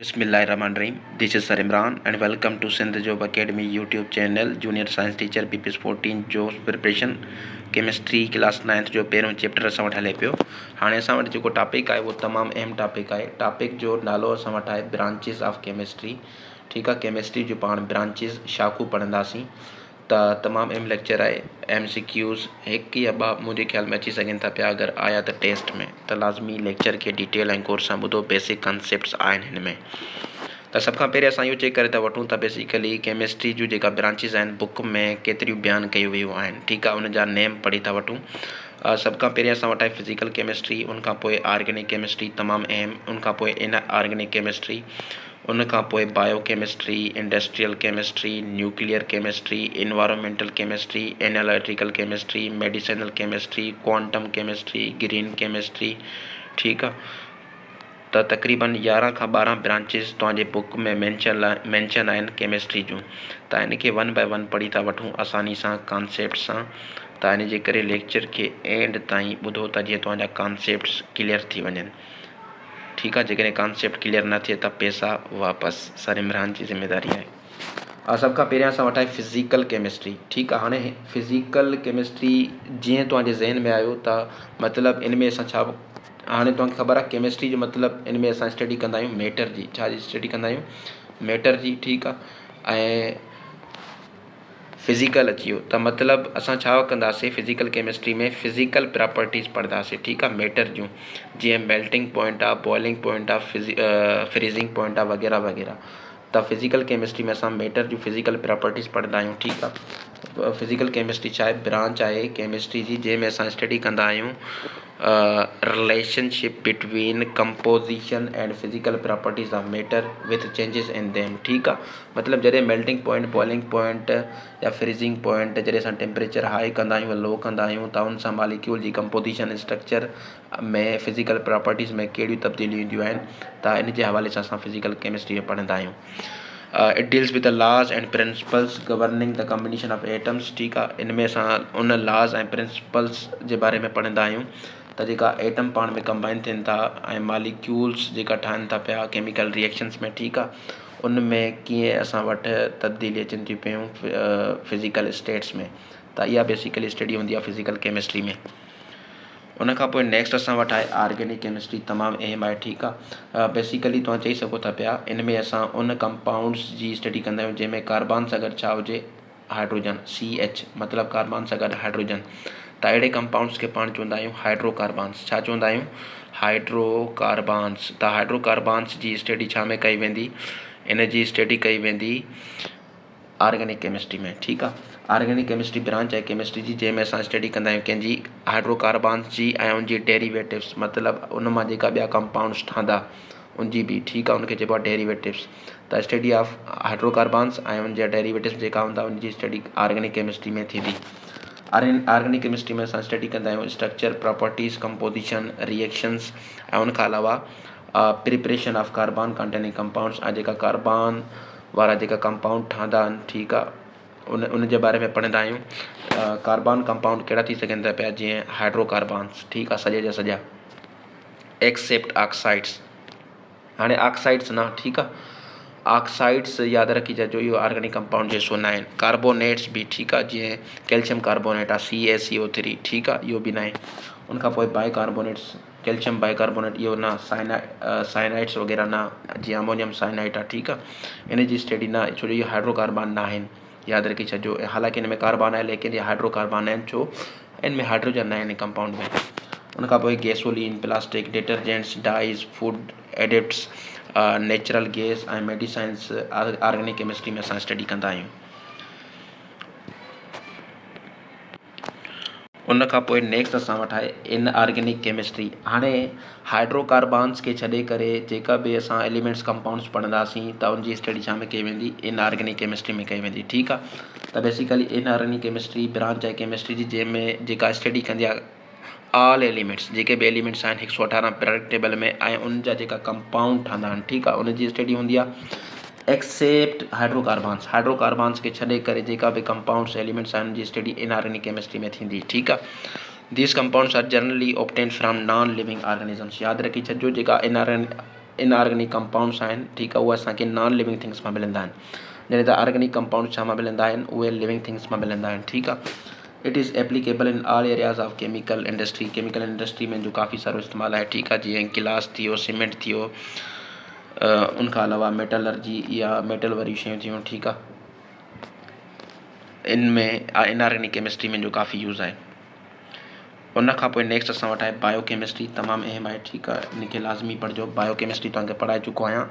Bismillahirrahmanirrahim. This is Sir Imran and welcome to Sindh Job Academy YouTube channel. Junior Science Teacher BPS 14 जो preparation chemistry class 9th जो पहिरों chapter असां वटि हले पियो। हाणे असां वटि जेको टॉपिक आहे उहो तमामु अहम टॉपिक आहे। टॉपिक जो नालो असां वटि आहे ब्रांचिस ऑफ केमिस्ट्री। ठीकु आहे, केमिस्ट्री जो पाण ब्रांचिस शाखूं पढ़ंदासीं त तमामु अहम लेक्चर आहे। MCQs हिकु या ॿ मुंहिंजे ख़्याल में अची सघनि था पिया, अगरि आया त टेस्ट में त लाज़मी लेक्चर खे डिटेल ऐं कोर्स सां ॿुधो। बेसिक कॉन्सेप्ट्स आहिनि हिन में। त सभ खां पहिरियों असां इहो चेक करे था वठूं त बेसिकली केमिस्ट्री जूं जेका ब्रांचिस आहिनि बुक में केतिरियूं बयानु कयूं वियूं आहिनि। ठीकु आहे, उन जा नेम पढ़ी था वठूं। सभ खां पहिरियों असां वटि आहे फिज़िकल केमिस्ट्री, उनखां पोइ ऑर्गेनिक केमिस्ट्री तमामु अहम, उनखां पोइ इनऑर्गेनिक केमिस्ट्री, उनखां पोइ bio chemistry, industrial chemistry, nuclear chemistry, environmental chemistry, analytical chemistry, medicinal chemistry, quantum chemistry, green chemistry. ठीकु आहे, त तक़रीबन 11 खां 12 ब्रांचिस तव्हांजे बुक में मैंशन आहिनि केमिस्ट्री जूं। त इन खे 1 बाय 1 पढ़ी था वठूं आसानी सां, कॉन्सेप्ट सां। त इन जे करे लेक्चर खे एंड ताईं ॿुधो त जीअं तव्हांजा कॉन्सेप्ट्स क्लियर थी वञनि। ठीकु आहे, जेकॾहिं कॉन्सेप्ट क्लियर न थिए त पैसा वापसि। सर इमरान जी ज़िम्मेदारी आहे। सभ खां पहिरियों असां वटि आहे फिज़िकल केमिस्ट्री। ठीकु आहे, हाणे फिज़िकल केमिस्ट्री जीअं तव्हांजे ज़हन में आयो त मतिलबु इन में असां छा, हाणे तव्हांखे ख़बर आहे केमिस्ट्री जो मतिलबु इन में असां स्टडी कंदा आहियूं मैटर जी। छा जी स्टडी कंदा आहियूं? मैटर जी। ठीकु आहे, ऐं फिज़िकल अची वियो त मतिलबु असां छा कंदासीं फिज़िकल केमिस्ट्री में फिज़िकल प्रॉपर्टीज़ पढ़ंदासीं। ठीकु आहे, मैटर जूं, जीअं मेल्टिंग पॉइंट आहे, बॉइलिंग पॉइंट आहे, फ्रीज़िंग पॉइंट आहे, वग़ैरह वग़ैरह। त फिज़िकल केमिस्ट्री में असां मैटर जूं फिज़िकल प्रॉपर्टीज़ पढ़ंदा आहियूं। ठीकु आहे, फिज़िकल केमिस्ट्री छा आहे? ब्रांच आहे केमिस्ट्री जी जंहिंमें असां स्टडी कंदा आहियूं relationship between composition and physical properties of matter with changes in them. ठीकु आहे, मतिलबु जॾहिं मेल्टिंग पॉइंट, बॉइलिंग पॉइंट या फ्रीज़िंग पॉइंट जॾहिं असां टेम्परेचर हाई कंदा आहियूं, लो कंदा आहियूं त उन सां मालिक्यूल जी कंपोजिशन स्ट्रक्चर में फिज़िकल प्रॉपर्टीज़ में कहिड़ियूं तब्दीलियूं ईंदियूं आहिनि, त इन जे हवाले सां असां फिज़िकल केमिस्ट्री में पढ़ंदा आहियूं। It deals with the laws and principles governing the combination of atoms. ठीकु आहे, इन में असां उन लॉज ऐं प्रिंसिपल्स जे बारे में पढ़ंदा आहियूं त जेका एटम पाण में कंबाइन थियनि था ऐं मालिक्यूल्स जेका ठहनि था पिया केमिकल रिएक्शन्स में। ठीकु आहे, उन में कीअं असां वटि तब्दीली अचनि थियूं पियूं फिज़िकल स्टेट्स में। त इहा बेसिकली स्टडी हूंदी आहे फिज़िकल केमिस्ट्री में। उनखां पोइ नेक्स्ट असां वटि आहे ऑर्गेनिक केमिस्ट्री, तमामु अहम आहे। ठीकु आहे, बेसिकली तव्हां चई सघो था पिया इन में असां उन कंपाउंड्स जी स्टडी कंदा आहियूं जंहिंमें कार्बन सां गॾु छा हुजे? हाइड्रोजन, CH, मतिलबु कार्बन सां गॾु हाइड्रोजन। त अहिड़े कंपाउंड्स खे पाण चवंदा आहियूं हाइड्रोकार्बन्स। छा चवंदा आहियूं? हाइड्रोकार्बन्स। त हाइड्रोकार्बन्स जी स्टडी छा में कई वेंदी? इन जी स्टडी कई वेंदी ऑर्गेनिक केमिस्ट्री में। ठीकु आहे, ऑर्गेनिक केमिस्ट्री ब्रांच आहे केमिस्ट्री जी जंहिंमें असां स्टडी कंदा आहियूं कंहिंजी? हाइड्रोकार्बन्स जी ऐं उनजी डेरिवेटिव्स, मतिलबु उन मां जेका ॿिया कंपाउंड्स ठहंदा उनजी बि। ठीकु आहे, उनखे चइबो आहे डेरिवेटिव्स। त स्टडी ऑफ हाइड्रोकार्बन्स ऐं उनजा डेरिवेटिव्स जेका हूंदा उनजी स्टडी ऑर्गेनिक केमिस्ट्री में थींदी। ऑर्गेनिक केमिस्ट्री में असां स्टडी कंदा आहियूं स्ट्रक्चर, प्रॉपर्टीज़, कंपोजिशन, रिएक्शन्स ऐं उनखां अलावा preparation of carbon containing compounds ऐं जेका कार्बन वारा जेका कंपाउंड ठहंदा आहिनि। ठीकु आहे, उन जे बारे में पढ़ंदा आहियूं। कार्बन कंपाउंड कहिड़ा थी सघनि था पिया? जीअं हाइड्रोकार्बन्स। ठीकु आहे, सॼे जा सॼा एक्सेप्ट ऑक्साइड्स। हाणे ऑक्साइड्स न, ठीकु आहे, ऑक्साइड्स यादि रखी छॾिजो, इहो ऑर्गेनिक कंपाउंड जो हिसो न आहिनि। कार्बोनेट्स बि, ठीकु आहे, जीअं कैल्शियम कार्बोनेट आहे CaCO3। ठीकु आहे, इहो बि न आहे। उनखां पोइ बाइकार्बोनेट्स, कैल्शियम बाइकार्बोनेट इहो न, साइनाइड्स वग़ैरह न, जीअं अमोनियम साइनाइड आहे। ठीकु आहे, इन जी स्टडी न, छो जो इहे हाइड्रोकार्बन न आहिनि, यादि रखी छॾिजो। हालांकि इन में कार्बन आहे लेकिन इहे हाइड्रोकार्बन आहिनि, छो इन में हाइड्रोजन न आहिनि कंपाउंड में। उनखां पोइ gasoline, plastic, detergents, dyes, food additives, natural gas ऐं मेडिसाइंस ऑर्गेनिक केमिस्ट्री में असां स्टडी कंदा आहियूं। उनखां पोइ नेक्स्ट असां वटि आहे इनऑर्गेनिक केमिस्ट्री। हाणे हाइड्रोकार्बन्स खे छॾे करे जेका बि असां एलिमेंट्स कंपाउंड्स पढ़ंदासीं त उनजी स्टडी छा में कई वेंदी? इनऑर्गेनिक केमिस्ट्री में कई वेंदी। ठीकु आहे, त बेसिकली इनऑर्गेनिक केमिस्ट्री ब्रांच आहे केमिस्ट्री जी जंहिंमें जेका स्टडी कंदी आहे ऑल एलिमेंट्स, जेके बि एलिमेंट्स आहिनि 118 पीरियोडिक टेबल में ऐं उनजा जेका कंपाउंड ठहंदा आहिनि। ठीकु आहे, उनजी स्टडी हूंदी आहे एक्सेप्ट हाइड्रोकार्बन्स। हाइड्रोकार्बन्स खे छॾे करे जेका बि कंपाउंड्स एलिमेंट्स आहिनि उनजी स्टडी इनऑर्गेनिक केमिस्ट्री में थींदी। ठीकु आहे, these compounds are generally obtained from non living organisms. यादि रखी छॾिजो, जेका इनऑर्गेनिक कंपाउंड्स आहिनि, ठीकु आहे, उहे असांखे नॉन लिविंग थिंग्स मां मिलंदा आहिनि। जॾहिं त ऑर्गेनिक कंपाउंड छा मां मिलंदा आहिनि, उहे लिविंग थिंग्स मां मिलंदा आहिनि, ठीकु आहे। It is applicable in all areas of chemical industry. Chemical industry में जो काफ़ी सारो इस्तेमालु आहे, ठीकु आहे, जीअं गिलास थी वियो, सीमेंट थी वियो, उनखां अलावा मेटलर्जी या मेटल वारियूं शयूं थियूं, ठीकु आहे, इनमें इनऑर्गेनिक केमिस्ट्री में जो काफ़ी यूज़ आहे। उन खां पोइ नेक्स्ट असां वटि आहे बायोकेमिस्ट्री, तमामु अहम आहे, ठीकु आहे, इनखे लाज़मी पढ़िजो। बायोकेमिस्ट्री तव्हांखे पढ़ाए चुको आहियां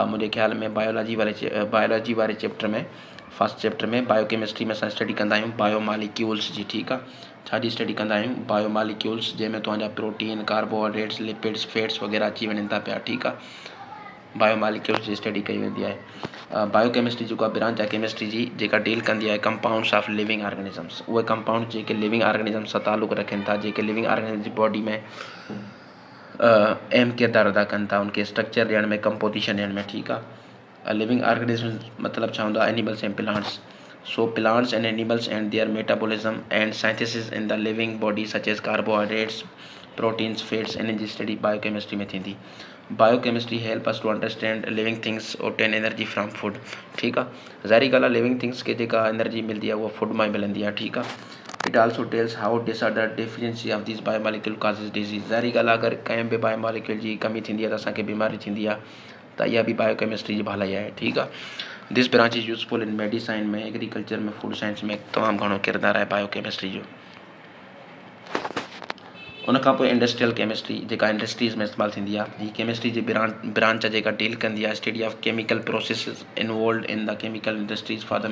मुंहिंजे ख़्याल में बायोलॉजी वारे चैप्टर में, फस्ट चैप्टर में बायोकेमिस्ट्री में असां स्टडी कंदा आहियूं बायोमालिक्यूल्स जी, ठीकु आहे। छाजी स्टडी कंदा आहियूं, बायोमालिक्यूल्स, जंहिंमें तव्हांजा प्रोटीन, कार्बोहाइड्रेट्स, लिपिड्स, फैट्स वग़ैरह अची वञनि था पिया, ठीकु आहे। बायोमालिक्यूल्स जी स्टडी कई वेंदी आहे। बायोकेमिस्ट्री जेको आहे ब्रांच आहे केमिस्ट्री जी, जेका डील कंदी आहे कंपाउंड्स ऑफ लिविंग ऑर्गेनिज़म्स। उहे कंपाउंड जेके लिविंग ऑर्गेनिज़म सां तालुक़ु रखनि था, जेके लिविंग ऑर्गेनिज़म जी बॉडी में अहम किरदारु अदा कनि था, उनखे स्ट्रक्चर ॾियण में, कंपोजिशन ॾियण में, ठीकु आहे। लिविंग ऑर्गेनिज़म मतिलबु छा हूंदो आहे, animals and plants. So plants and animals and their metabolism and synthesis in the living body such as carbohydrates, proteins, fats, energy study biochemistry में थींदी। Biochemistry help us to understand living things obtain energy from food, ठीकु आहे। ज़ाहिरी ॻाल्हि आहे, living things खे जेका energy मिलंदी आहे उहा फूड मां ई मिलंदी आहे, ठीकु आहे। It also tells how disorder deficiency of this biomolecule causes diseases. ज़ाहिरी ॻाल्हि आहे, अगरि कंहिं बि बायोमॉलिक्यूल जी कमी थींदी आहे त असांखे बीमारी थींदी आहे, त इहा बि बायोकेमिस्ट्री जी भलाई आहे, ठीकु आहे। दिस ब्रांच इज़ यूज़फुल इन मेडिसाइन में, एग्रीकल्चर में, फूड साइंस में तमामु घणो किरदारु आहे बायोकेमिस्ट्री जो। उनखां पोइ इंडस्ट्रियल केमिस्ट्री, जेका इंडस्ट्रीज़ में इस्तेमालु थींदी आहे। हीअ केमिस्ट्री जी ब्रांच आहे जेका डील कंदी आहे study of chemical processes involved in the chemical industries for the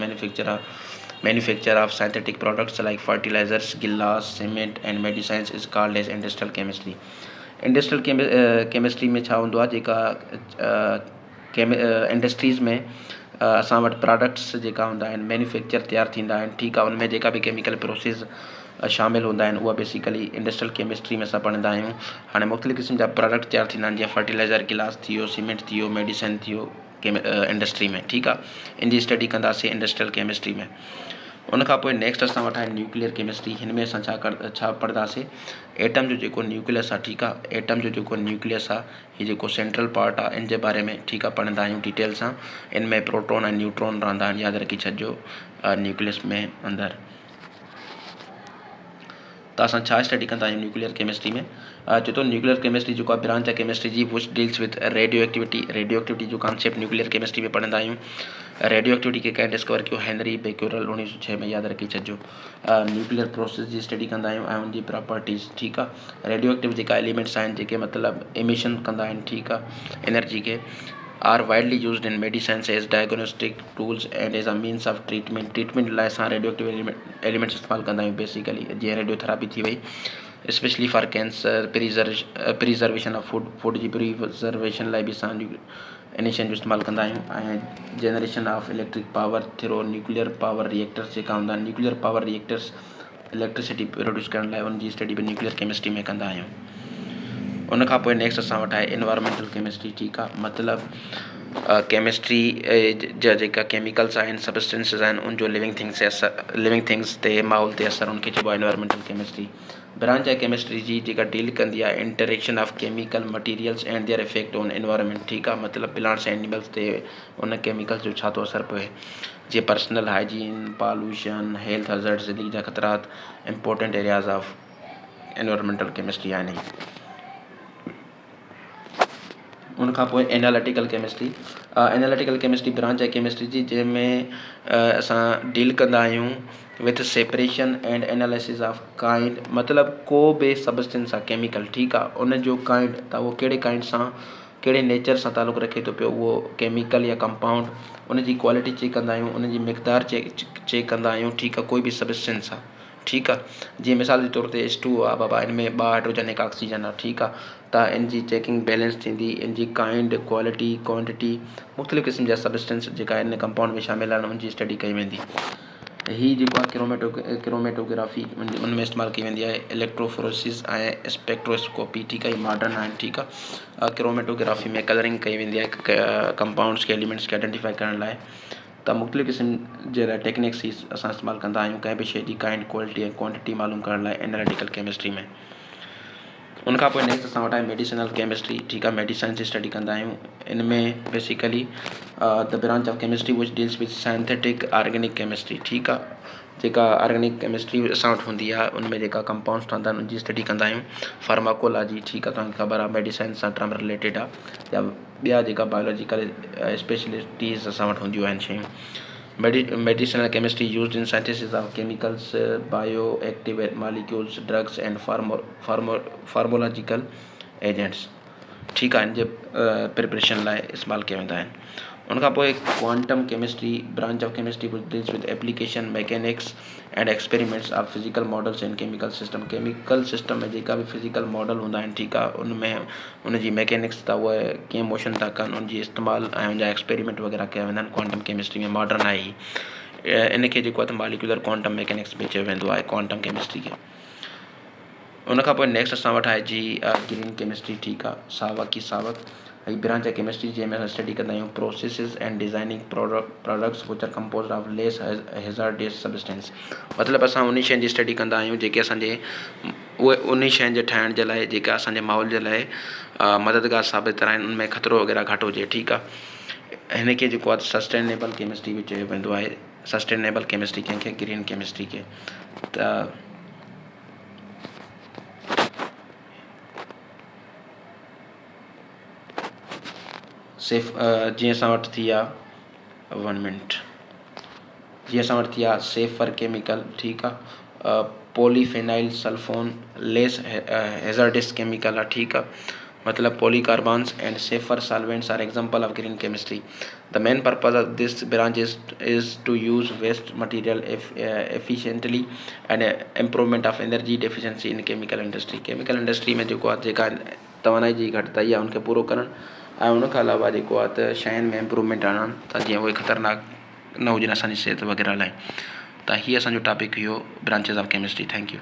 manufacture of synthetic products like fertilisers, glass, cement and medicines is called as industrial chemistry. Industrial chemistry में छा हूंदो आहे, जेका industries में असां वटि प्रोडक्ट्स जेका हूंदा आहिनि, मैन्युफैक्चर तयारु थींदा आहिनि, ठीकु आहे, उनमें जेका बि केमिकल प्रोसेस शामिलु हूंदा आहिनि, उहा बेसिकली इंडस्ट्रियल केमिस्ट्री में असां पढ़ंदा आहियूं। हाणे मुख़्तलिफ़ क़िस्म जा प्रोडक्ट तयारु थींदा आहिनि, जीअं फर्टिलाइज़र, गिलास थी वियो, सीमेंट थी वियो, मेडिसिन थी वियो, इंडस्ट्री में, ठीकु आहे। इन जी स्टडी कंदासीं इंडस्ट्रियल केमिस्ट्री में। उनखां पोइ नेक्स्ट असां वटि आहे न्यूक्लियर केमिस्ट्री। हिन में असां छा पढ़ंदासीं, एटम जो जेको न्यूक्लियस आहे, ठीकु आहे, एटम जो जेको न्यूक्लियस आहे, हीअ जेको सेंट्रल पार्ट आहे, इन जे बारे में, ठीकु आहे, पढ़ंदा आहियूं डिटेल सां। इन में प्रोटॉन ऐं न्यूट्रॉन रहंदा आहिनि, यादि रखी छॾिजो न्यूक्लियस में अंदरि। त असां छा स्टडी कंदा आहियूं न्यूक्लियर केमिस्ट्री में, चए थो न्यूक्लियर केमिस्ट्री जेको आहे ब्रांच आहे केमिस्ट्री जी, which deals with radioactivity जो कॉन्सेप्ट न्यूक्लियर केमिस्ट्री में पढ़ंदा आहियूं। रेडियो एक्टिविटी खे कंहिं डिस्कवर कयो, हेनरी बेक्यूरेल 1906 में, यादि रखी छॾिजो। न्यूक्लियर प्रोसेस जी स्टडी कंदा आहियूं ऐं उनजी प्रॉपर्टीज़, ठीकु आहे। रेडियो एक्टिव जेका एलिमेंट्स आहिनि, जेके मतिलबु एमिशन कंदा आहिनि, ठीकु आहे, एनर्जी खे, are widely used in medicines as diagnostic tools and as a means of treatment लाइ असां रेडियो एक्टिव एलिमेंट्स इस्तेमालु कंदा आहियूं बेसिकली, जीअं रेडियोथेरापी थी वई, specially for cancer, preservation of food जी प्रिजर्वेशन लाइ बि असां इन शयुनि जो इस्तेमालु कंदा आहियूं। ऐं generation of electric power through nuclear power reactors जेका हूंदा आहिनि, nuclear power reactors electricity produce करण लाइ, उनजी स्टडी बि न्यूक्लियर केमिस्ट्री में कंदा आहियूं। उनखां पोइ नेक्स्ट असां वटि आहे इन्वायरमेंटल केमिस्ट्री, ठीकु आहे, मतिलबु केमिस्ट्री जा जेका केमिकल्स आहिनि, सबस्टेंसिस आहिनि, उनजो लिविंग थिंग्स ते, माहौल ते असरु, उनखे चइबो आहे इन्वायरमेंटल केमिस्ट्री। ब्रांच आहे केमिस्ट्री जी जेका डील कंदी आहे interaction of chemical materials and their effect on environment, ठीकु आहे, मतिलबु प्लांट्स एंड एनिमल्स ते उन केमिकल्स जो छा थो असरु पए, जीअं personal hygiene, pollution, health hazards, ज़िंदगी जा ख़तरात, important areas of environmental chemistry आहिनि। उनखां पोइ एनालिटिकल केमिस्ट्री ब्रांच आहे केमिस्ट्री जी, जंहिंमें असां डील कंदा आहियूं with separation and analysis of kind, मतिलबु को बि सबस्टेंस आहे केमिकल, ठीकु आहे, उनजो काइंड, त उहो कहिड़े काइंड सां, कहिड़े नेचर सां तालुक़ु रखे थो पियो उहो केमिकल या कंपाउंड, उनजी क्वालिटी चेक कंदा आहियूं, उनजी मिक़दार चेक कंदा आहियूं, ठीकु आहे, कोई बि सबस्टेंस आहे, ठीकु आहे। जीअं मिसाल जे तौर ते H2O आहे बाबा, इन में 2 हाइड्रोजन हिकु ऑक्सीजन आहे, ठीकु आहे, त इन जी चेकिंग बैलेंस थींदी, इन जी काइंड, क्वालिटी, क्वांटिटी, मुख़्तलिफ़ क़िस्म जा सबस्टेंस जेका इन कंपाउंड में शामिल आहिनि, उनजी स्टडी कई वेंदी। हीअ जेको आहे क्रोमेटोग्राफी उन में इस्तेमालु कई वेंदी आहे, इलेक्ट्रोफोरेसिस ऐं स्पेक्ट्रोस्कोपी, ठीकु आहे, मॉडर्न आहिनि, ठीकु आहे। क्रोमेटोग्राफी में कलरिंग कई वेंदी आहे कंपाउंड्स खे, एलिमेंट्स खे आइडेंटिफाई करण लाइ, त मुख़्तलिफ़ क़िस्म जे लाइ टेक्निक्स ही असां इस्तेमालु कंदा आहियूं कंहिं बि शइ जी काइंड, क्वालिटी ऐं क्वांटिटी मालूम करण लाइ एनालिटिकल केमिस्ट्री में। उनखां पोइ नेक्स्ट असां वटि आहे मेडिसिनल केमिस्ट्री। ठीकु आहे, मेडिसिन जी स्टडी कंदा आहियूं। इन में basically the branch of chemistry which deals with synthetic organic chemistry. ठीकु आहे, जेका ऑर्गेनिक केमिस्ट्री असां वटि हूंदी आहे उन में जेका कंपाउंड्स ठहंदा आहिनि उनजी स्टडी कंदा आहियूं। फार्माकोलॉजी, ठीकु आहे, तव्हांखे ख़बर आहे मेडिसिन सां टर्म रिलेटेड आहे, या ॿिया जेका बायोलॉजिकल स्पेशलिटीज़ असां वटि हूंदियूं आहिनि शयूं। Medicinal chemistry used in synthesis of chemicals, bioactive molecules, drugs and pharmacological agents. ठीकु आहे, इन जे प्रिपरेशन लाइ इस्तेमालु कया वेंदा आहिनि। उनखां पोइ quantum chemistry, branch of chemistry which deals with application mechanics and experiments of physical models in chemical system. Chemical system में जेका बि फिजिकल मॉडल हूंदा आहिनि, ठीकु आहे, उनमें उनजी मैकेनिक्स त उहे कीअं मोशन था कनि, उनजी इस्तेमालु ऐं उनजा एक्सपेरिमेंट वग़ैरह कया वेंदा आहिनि क्वांटम केमिस्ट्री में। मॉडर्न आहे ही, इनखे जेको आहे त मॉलिक्यूलर क्वांटम मैकेनिक्स बि चयो वेंदो आहे क्वांटम केमिस्ट्री खे। उनखां पोइ नेक्स्ट असां वटि आहे जी ग्रीन केमिस्ट्री। ठीकु आहे, सावक की सावक ही ब्रांच ऑफ केमिस्ट्री जंहिंमें असां स्टडी कंदा आहियूं processes and designing products which are composed of lace hazardous substance. मतिलबु असां उन शयुनि जी स्टडी कंदा आहियूं जेके असांजे उहे उन शयुनि जे ठाहिण जे लाइ, जेका असांजे माहौल जे लाइ मददगार साबित आहिनि, उनमें ख़तरो वग़ैरह घटि हुजे। ठीकु आहे, हिनखे जेको आहे सस्टेनेबल केमिस्ट्री बि चयो वेंदो आहे। सस्टेनेबल केमिस्ट्री कंहिंखे, ग्रीन केमिस्ट्री खे। त सेफ जीअं असां वटि थी आहे 1 मिनट, जीअं असां वटि थी आहे सेफर केमिकल। ठीकु आहे, polyphenyl sulfone less hazardous chemical आहे। ठीकु आहे, मतिलबु polycarbons and safer solvents are example of green chemistry. The main purpose of this branch is to use waste material efficiently and improvement of energy deficiency in chemical industry. Chemical industry में जेको आहे जेका तवानाई जी घटिताई आहे उनखे पूरो करणु, ऐं उनखां अलावा जेको आहे त शयुनि में इम्प्रूवमेंट आणणु, त जीअं उहे ख़तरनाक न हुजनि असांजी सिहत वग़ैरह लाइ। त हीअ असांजो टॉपिक हुयो branches of chemistry. Thank U.